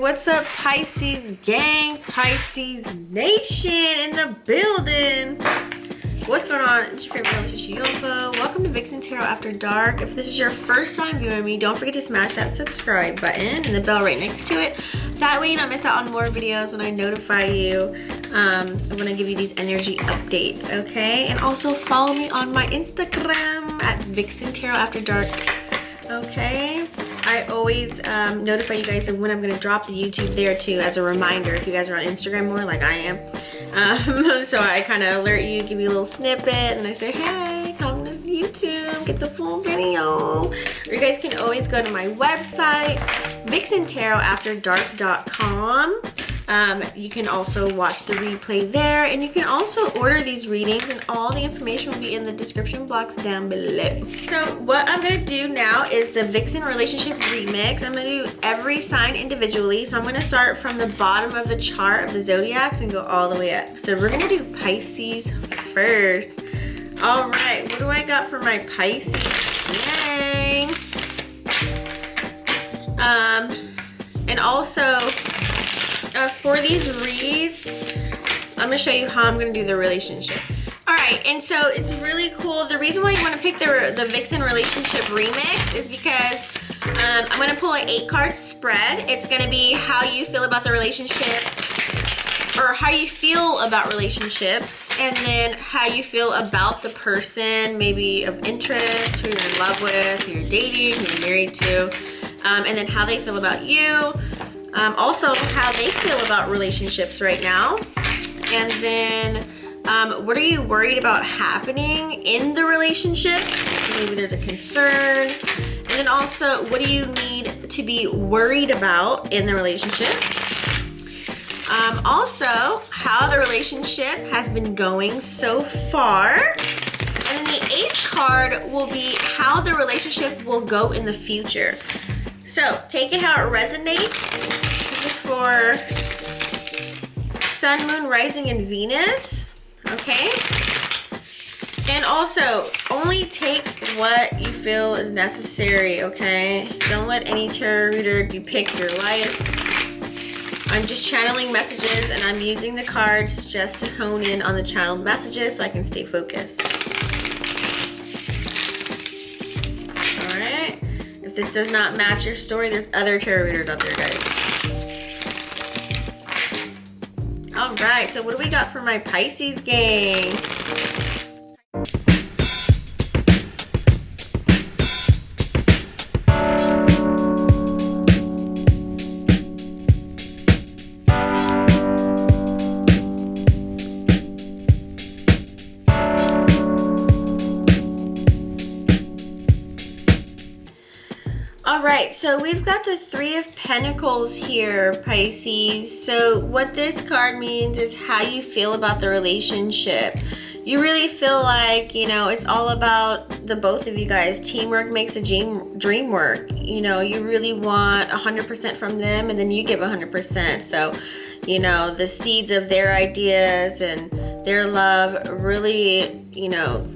What's up, Pisces gang, Pisces nation in the building? What's going on? It's your favorite relationship UFO. Welcome to Vixen Tarot After Dark. If this is your first time viewing me, don't forget to smash that subscribe button and the bell right next to it. That way you don't miss out on more videos when I notify you when I give you these energy updates, okay? And also follow me on my Instagram at Vixen Tarot After Dark, okay? I always notify you guys of when I'm gonna drop the YouTube there too, as a reminder if you guys are on Instagram more like I am. So I kind of alert you, give you a little snippet, and I say, hey, come to YouTube, get the full video. Or you guys can always go to my website, vixentaroafterdark.com. You can also watch the replay there, and you can also order these readings, and all the information will be in the description box down below. So what I'm gonna do now is the Vixen Relationship remix. I'm gonna do every sign individually. So I'm gonna start from the bottom of the chart of the zodiacs and go all the way up. So we're gonna do Pisces first. All right, what do I got for my Pisces? Yay! And also, for these reads, I'm gonna show you how I'm gonna do the relationship. All right, and so it's really cool. The reason why you wanna pick the Vixen Relationship remix is because I'm gonna pull an 8-card spread. It's gonna be how you feel about the relationship, or how you feel about relationships, and then how you feel about the person, maybe of interest, who you're in love with, who you're dating, who you're married to, and then how they feel about you. Also how they feel about relationships right now, and then what are you worried about happening in the relationship? Maybe there's a concern. And then also, what do you need to be worried about in the relationship? Also, how the relationship has been going so far. And then the 8th card will be how the relationship will go in the future. So take it how it resonates. This is for Sun, Moon, Rising, and Venus. Okay? And also, only take what you feel is necessary, okay? Don't let any tarot reader depict your life. I'm just channeling messages, and I'm using the cards just to hone in on the channeled messages so I can stay focused. Alright? If this does not match your story, there's other tarot readers out there, guys. Alright, so what do we got for my Pisces gang? Alright, so we've got the 3 of Pentacles here, Pisces. So what this card means is how you feel about the relationship. You really feel like, you know, it's all about the both of you guys. Teamwork makes the dream work. You know, you really want 100% from them, and then you give 100%. So, you know, the seeds of their ideas and their love really, you know,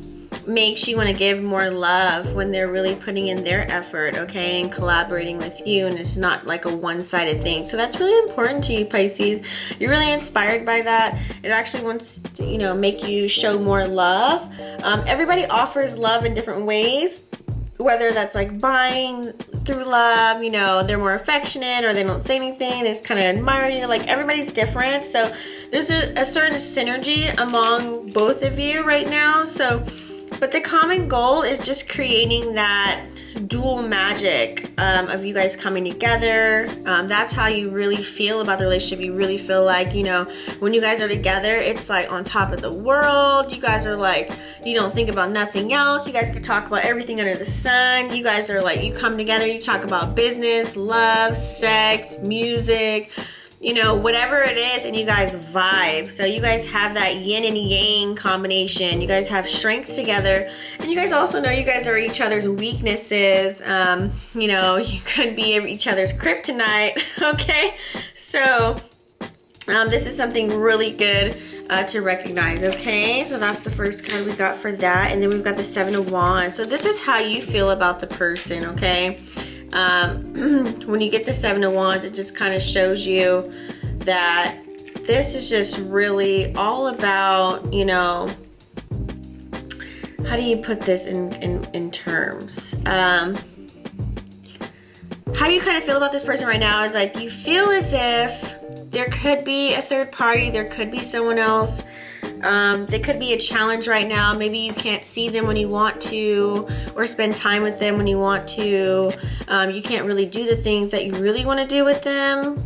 makes you want to give more love when they're really putting in their effort, okay, and collaborating with you, and it's not like a one-sided thing. So that's really important to you, Pisces. You're really inspired by that. It actually wants to, you know, make you show more love. Everybody offers love in different ways, whether that's like buying through love, you know, they're more affectionate, or they don't say anything, they just kind of admire you. Like, everybody's different, so there's a certain synergy among both of you right now. So but the common goal is just creating that dual magic of you guys coming together. That's how you really feel about the relationship. You really feel like, you know, when you guys are together, it's like on top of the world. You guys are like, you don't think about nothing else. You guys can talk about everything under the sun. You guys are like, you come together, you talk about business, love, sex, music, you know, whatever it is, and you guys vibe. So you guys have that yin and yang combination. You guys have strength together, and you guys also know you guys are each other's weaknesses. You know, you could be each other's kryptonite, okay? So this is something really good to recognize, okay? So that's the first card we got for that, and then we've got the 7 of Wands. So this is how you feel about the person, okay? When you get the Seven of Wands, it just kind of shows you that this is just really all about, you know, how do you put this in terms? How you kind of feel about this person right now is like, you feel as if there could be a third party, there could be someone else. There could be a challenge right now. Maybe you can't see them when you want to, or spend time with them when you want to. You can't really do the things that you really want to do with them.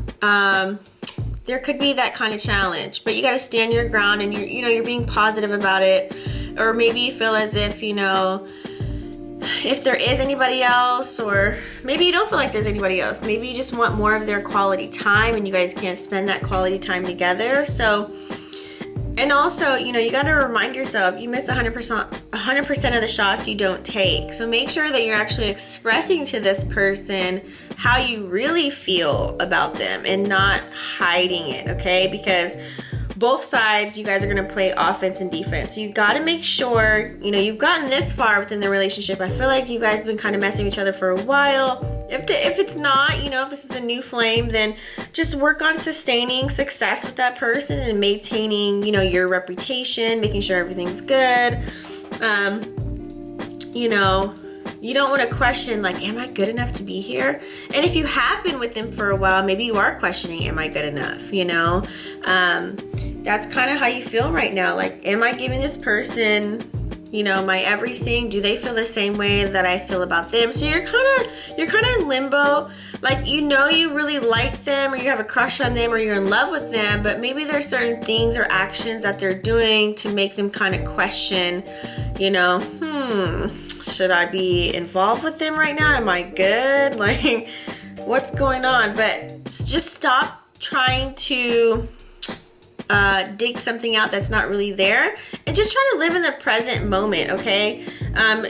There could be that kind of challenge, but you got to stand your ground, and you're being positive about it. Or maybe you feel as if, you know, if there is anybody else, or maybe you don't feel like there's anybody else. Maybe you just want more of their quality time, and you guys can't spend that quality time together. So, and also, you know, you got to remind yourself, you miss 100% of the shots you don't take. So make sure that you're actually expressing to this person how you really feel about them and not hiding it, okay? Because both sides, you guys are going to play offense and defense. So you got to make sure, you know, you've gotten this far within the relationship. I feel like you guys have been kind of messing with each other for a while. If it's not, you know, if this is a new flame, then just work on sustaining success with that person and maintaining, you know, your reputation, making sure everything's good. You know, you don't want to question, like, am I good enough to be here? And if you have been with them for a while, maybe you are questioning, am I good enough? You know, that's kind of how you feel right now. Like, am I giving this person, you know, my everything? Do they feel the same way that I feel about them? So you're kind of in limbo. Like, you know, you really like them, or you have a crush on them, or you're in love with them, but maybe there's certain things or actions that they're doing to make them kind of question, you know, should I be involved with them right now? Am I good? Like, what's going on? But just stop trying to dig something out that's not really there, and just try to live in the present moment, okay?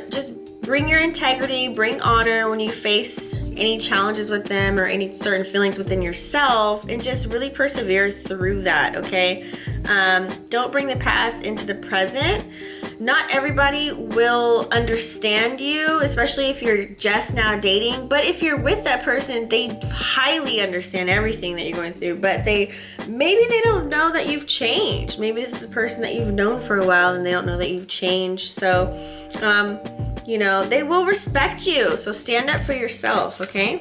Just bring your integrity, bring honor when you face any challenges with them or any certain feelings within yourself, and just really persevere through that, okay? Don't bring the past into the present. Not everybody will understand you, especially if you're just now dating. But if you're with that person, they highly understand everything that you're going through. But maybe they don't know that you've changed. Maybe this is a person that you've known for a while and they don't know that you've changed. So, you know, they will respect you. So stand up for yourself, okay?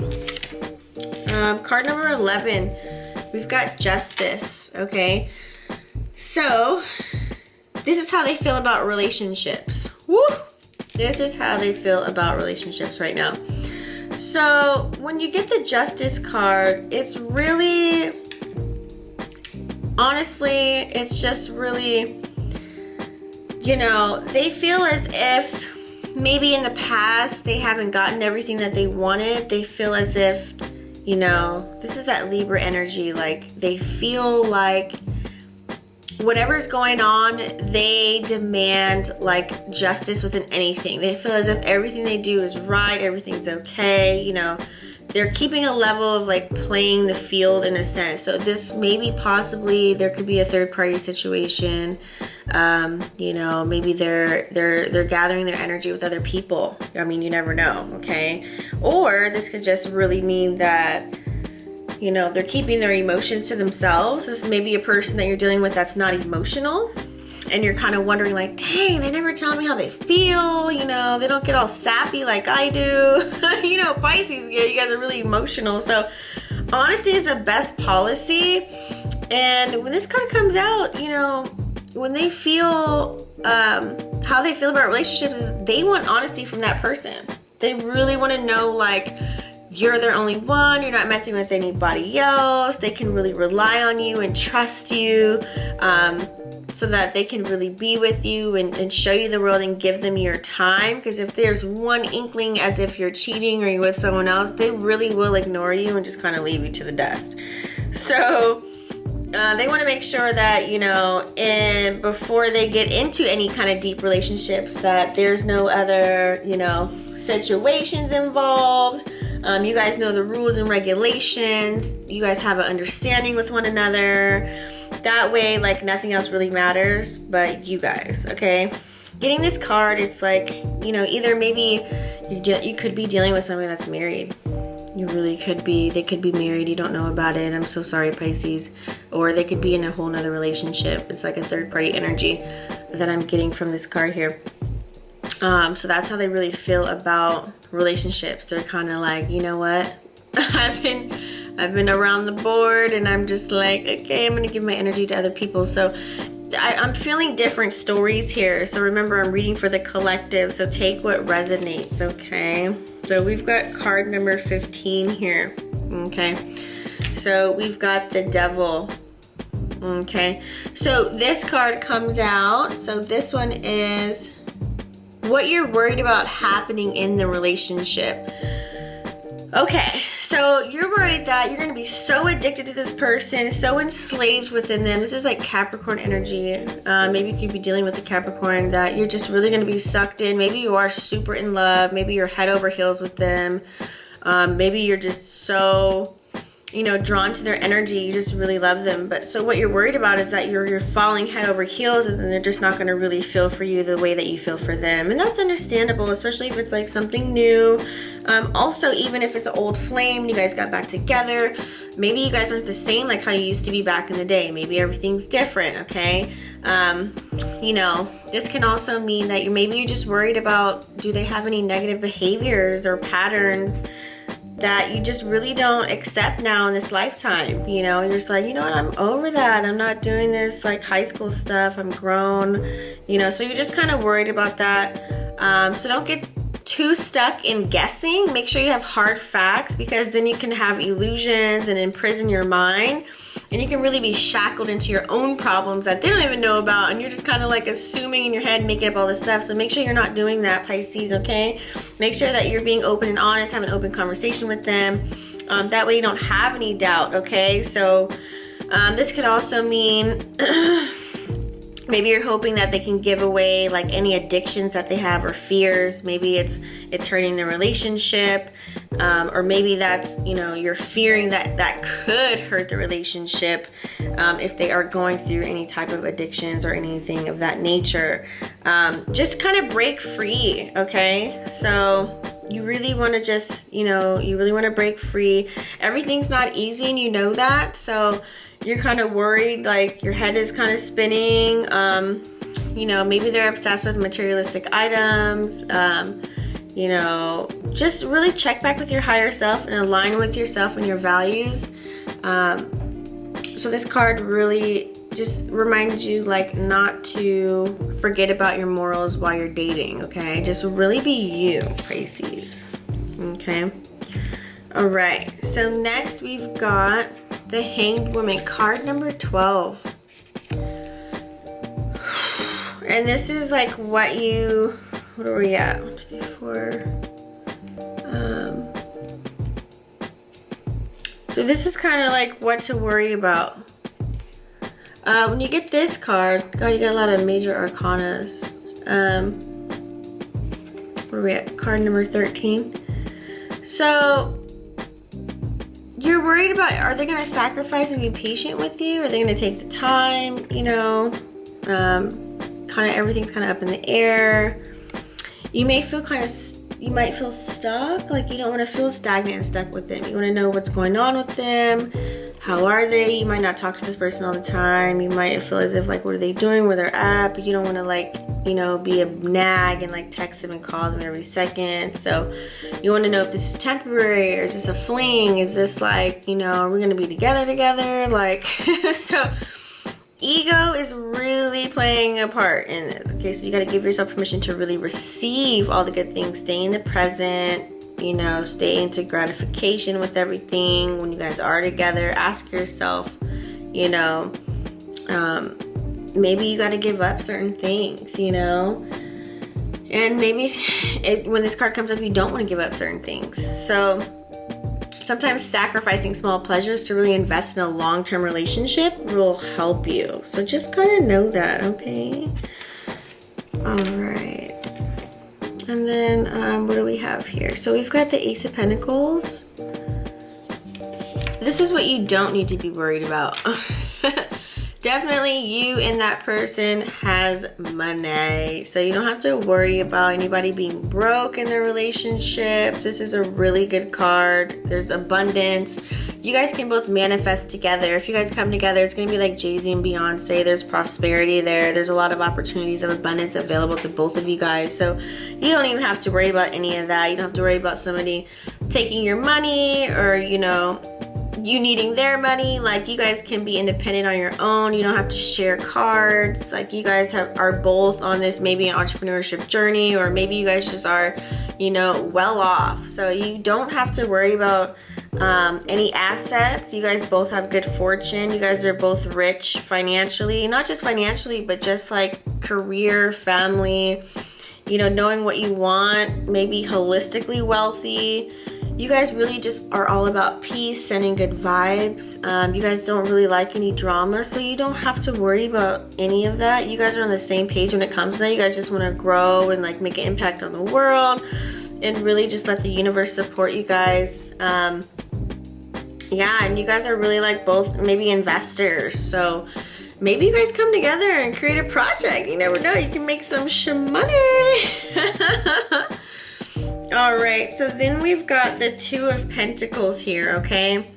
Card number 11, we've got Justice, okay? So, this is how they feel about relationships. Woo! This is how they feel about relationships right now. So, when you get the Justice card, it's really, honestly, it's just really, you know, they feel as if maybe in the past they haven't gotten everything that they wanted. They feel as if, you know, this is that Libra energy. Like, they feel like whatever's going on, they demand like justice within anything. They feel as if everything they do is right, everything's okay, you know. They're keeping a level of like playing the field in a sense. So this maybe possibly there could be a third party situation. You know, maybe they're gathering their energy with other people. I mean, you never know, okay? Or this could just really mean that, you know, they're keeping their emotions to themselves. This is maybe a person that you're dealing with that's not emotional, and you're kind of wondering like, dang, they never tell me how they feel, you know, they don't get all sappy like I do. You know, Pisces, yeah, you guys are really emotional. So honesty is the best policy. And when this card comes out, you know, when they feel how they feel about relationships is they want honesty from that person. They really want to know, like, you're their only one, you're not messing with anybody else. They can really rely on you and trust you, so that they can really be with you and show you the world and give them your time. Because if there's one inkling as if you're cheating or you're with someone else, they really will ignore you and just kind of leave you to the dust. So they want to make sure that, you know, before they get into any kind of deep relationships, that there's no other, you know, situations involved. You guys know the rules and regulations. You guys have an understanding with one another. That way, like, nothing else really matters but you guys, okay? Getting this card, it's like, you know, either maybe You could be dealing with somebody that's married. You really could be. They could be married. You don't know about it. I'm so sorry, Pisces. Or they could be in a whole nother relationship. It's like a third party energy that I'm getting from this card here. So that's how they really feel about relationships. They're kind of like, you know what? I've been around the board, and I'm just like, okay, I'm gonna give my energy to other people. So I'm feeling different stories here. So remember, I'm reading for the collective. So take what resonates, okay? So we've got card number 15 here, okay? So we've got the Devil, okay? So this card comes out. So this one is what you're worried about happening in the relationship. Okay, so you're worried that you're going to be so addicted to this person, so enslaved within them. This is like Capricorn energy. Maybe you could be dealing with a Capricorn, that you're just really going to be sucked in. Maybe you are super in love. Maybe you're head over heels with them. Maybe you're just so, you know, drawn to their energy. You just really love them. But so what you're worried about is that you're falling head over heels, and then they're just not going to really feel for you the way that you feel for them. And that's understandable, especially if it's like something new. Also, even if it's an old flame and you guys got back together, maybe you guys aren't the same like how you used to be back in the day. Maybe everything's different, okay? You know, this can also mean that you're just worried about, do they have any negative behaviors or patterns that you just really don't accept now in this lifetime. You know, you're just like, you know what, I'm over that. I'm not doing this like high school stuff. I'm grown, you know, so you're just kind of worried about that. So don't get too stuck in guessing. Make sure you have hard facts, because then you can have illusions and imprison your mind, and you can really be shackled into your own problems that they don't even know about, and you're just kind of like assuming in your head, making up all this stuff. So make sure you're not doing that, Pisces, okay? Make sure that you're being open and honest, have an open conversation with them. That way you don't have any doubt, okay? So this could also mean maybe you're hoping that they can give away like any addictions that they have or fears. Maybe it's hurting the relationship, or maybe that's, you know, you're fearing that could hurt the relationship if they are going through any type of addictions or anything of that nature. Just kind of break free, okay? So you really want to just, you know, you really want to break free. Everything's not easy, and you know that. So you're kind of worried, like your head is kind of spinning. You know, maybe they're obsessed with materialistic items. You know, just really check back with your higher self and align with yourself and your values. So this card really just reminds you like not to forget about your morals while you're dating, okay? Just really be you, Pisces, okay? All right, so next we've got the Hanged Woman, card number 12. And this is like what are we at? 1, 2, 4. So this is kind of like what to worry about. When you get this card, God, you got a lot of major arcanas. Where are we at? Card number 13. So you're worried about, are they going to sacrifice and be patient with you? Are they going to take the time? You know, kind of everything's kind of up in the air. You may feel you might feel stuck. Like you don't want to feel stagnant and stuck with them. You want to know what's going on with them. How are they? You might not talk to this person all the time. You might feel as if like, what are they doing, where they're at? But you don't want to like, you know, be a nag and like text them and call them every second. So you want to know if this is temporary, or is this a fling? Is this like, you know, are we going to be together? Like, so ego is really playing a part in this. Okay, so you got to give yourself permission to really receive all the good things. Stay in the present. You know, stay into gratification with everything. When you guys are together, ask yourself, you know, maybe you got to give up certain things, you know, and maybe when this card comes up, you don't want to give up certain things. So sometimes sacrificing small pleasures to really invest in a long-term relationship will help you. So just kind of know that, okay? All right. And then what do we have here? So we've got the Ace of Pentacles. This is what you don't need to be worried about. Definitely you and that person has money. So you don't have to worry about anybody being broke in their relationship. This is a really good card. There's abundance. You guys can both manifest together. If you guys come together, it's going to be like Jay-Z and Beyonce. There's prosperity there. There's a lot of opportunities of abundance available to both of you guys. So you don't even have to worry about any of that. You don't have to worry about somebody taking your money or, you know, you needing their money. Like, you guys can be independent on your own. You don't have to share cards. Like, you guys are both on this maybe an entrepreneurship journey, or maybe you guys just are, you know, well off. So you don't have to worry about any assets. You guys both have good fortune. You guys are both rich financially, not just financially, but just like career, family, you know, knowing what you want, maybe holistically wealthy. You guys really just are all about peace, sending good vibes. You guys don't really like any drama, so you don't have to worry about any of that. You guys are on the same page when it comes to that. You guys just want to grow and like make an impact on the world and really just let the universe support you guys. Yeah, and you guys are really like both maybe investors. So maybe you guys come together and create a project. You never know, you can make some money. All right, so then we've got the Two of Pentacles here, okay?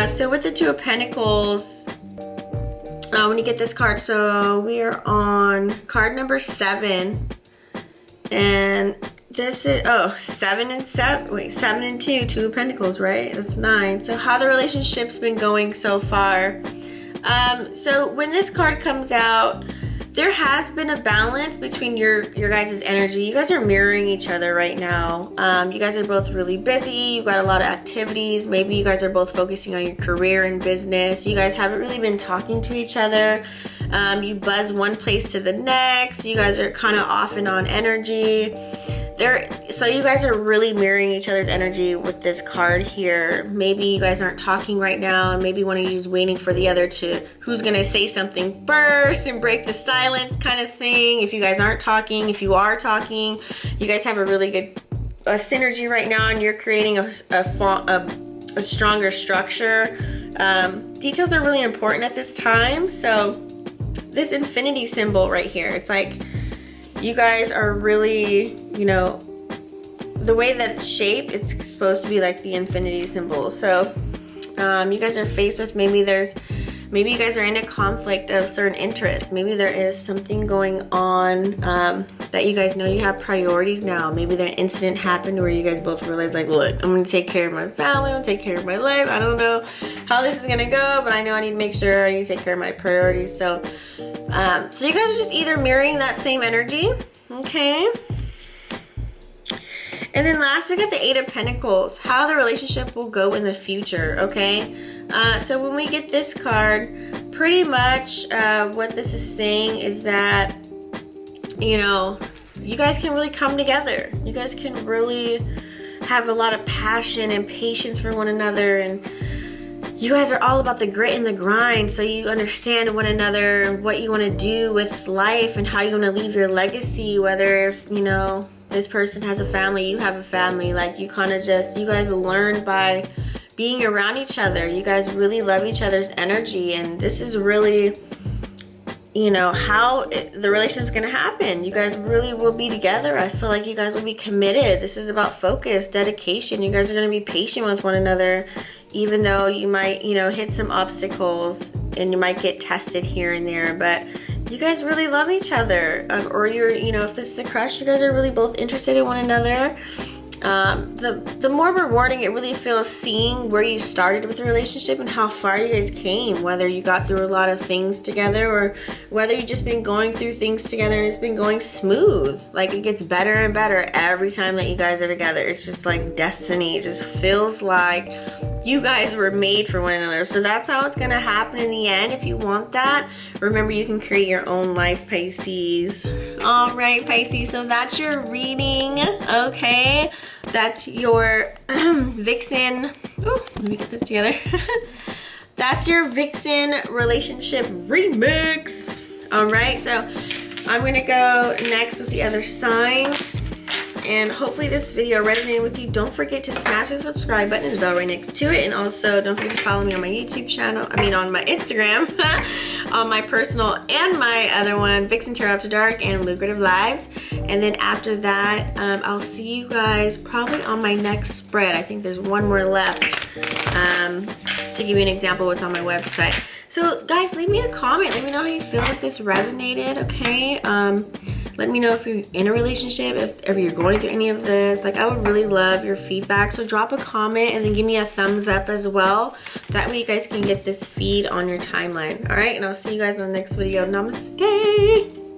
So with the Two of Pentacles, when you get this card, so we are on card number 7. And this is, 7 and 7. Wait, 7 and 2, Two of Pentacles, right? That's 9. So how the relationship's been going so far. So when this card comes out, there has been a balance between your guys' energy. You guys are mirroring each other right now. You guys are both really busy. You've got a lot of activities. Maybe you guys are both focusing on your career and business. You guys haven't really been talking to each other. You buzz one place to the next. You guys are kind of off and on energy. So you guys are really mirroring each other's energy with this card here. Maybe you guys aren't talking right now, and maybe one of you is waiting for the other to, who's gonna say something first and break the silence kind of thing. If you guys aren't talking, if you are talking, you guys have a really good synergy right now, and you're creating a stronger structure. Details are really important at this time. So this infinity symbol right here, it's like, you guys are really, you know, the way that it's shaped, it's supposed to be like the infinity symbol. So you guys are faced with, maybe you guys are in a conflict of certain interests. Maybe there is something going on that you guys know you have priorities now. Maybe that incident happened where you guys both realize, like, look, I'm gonna take care of my family, I'm gonna take care of my life. I don't know how this is gonna go, but I know I need to make sure I need to take care of my priorities. So so you guys are just either mirroring that same energy, okay? And then last, we got the Eight of Pentacles, how the relationship will go in the future, okay? So when we get this card, pretty much what this is saying is that, you know, you guys can really come together. You guys can really have a lot of passion and patience for one another, and you guys are all about the grit and the grind, so you understand one another and what you want to do with life and how you want to leave your legacy, whether if, you know, this person has a family, you have a family. Like, you kind of just, you guys learn by being around each other. You guys really love each other's energy, and this is really, you know, how the relationship's gonna happen. You guys really will be together. I feel like you guys will be committed. This is about focus, dedication. You guys are gonna be patient with one another, even though you might, you know, hit some obstacles and you might get tested here and there, but you guys really love each other. Or you're, you know, if this is a crush, you guys are really both interested in one another. The more rewarding it really feels seeing where you started with the relationship and how far you guys came, whether you got through a lot of things together or whether you've just been going through things together and it's been going smooth. Like, it gets better and better every time that you guys are together. It's just like destiny. It just feels like you guys were made for one another. So that's how it's going to happen in the end. If you want that, remember, you can create your own life, Pisces. All right, Pisces, so that's your reading, okay? That's your Vixen, oh, let me get this together. That's your Vixen Relationship remix. All right, so I'm going to go next with the other signs. and hopefully this video resonated with you. Don't forget to smash the subscribe button and the bell right next to it. And also don't forget to follow me on my YouTube channel, on my Instagram, on my personal and my other one, Vixen Tarot After Dark and Lucrative Lives. And then after that, I'll see you guys probably on my next spread. I think there's one more left to give you an example of what's on my website. So guys, leave me a comment. Let me know how you feel, if this resonated, okay? Let me know if you're in a relationship, if you're going through any of this. Like, I would really love your feedback. So drop a comment and then give me a thumbs up as well. That way you guys can get this feed on your timeline. All right, and I'll see you guys in the next video. Namaste.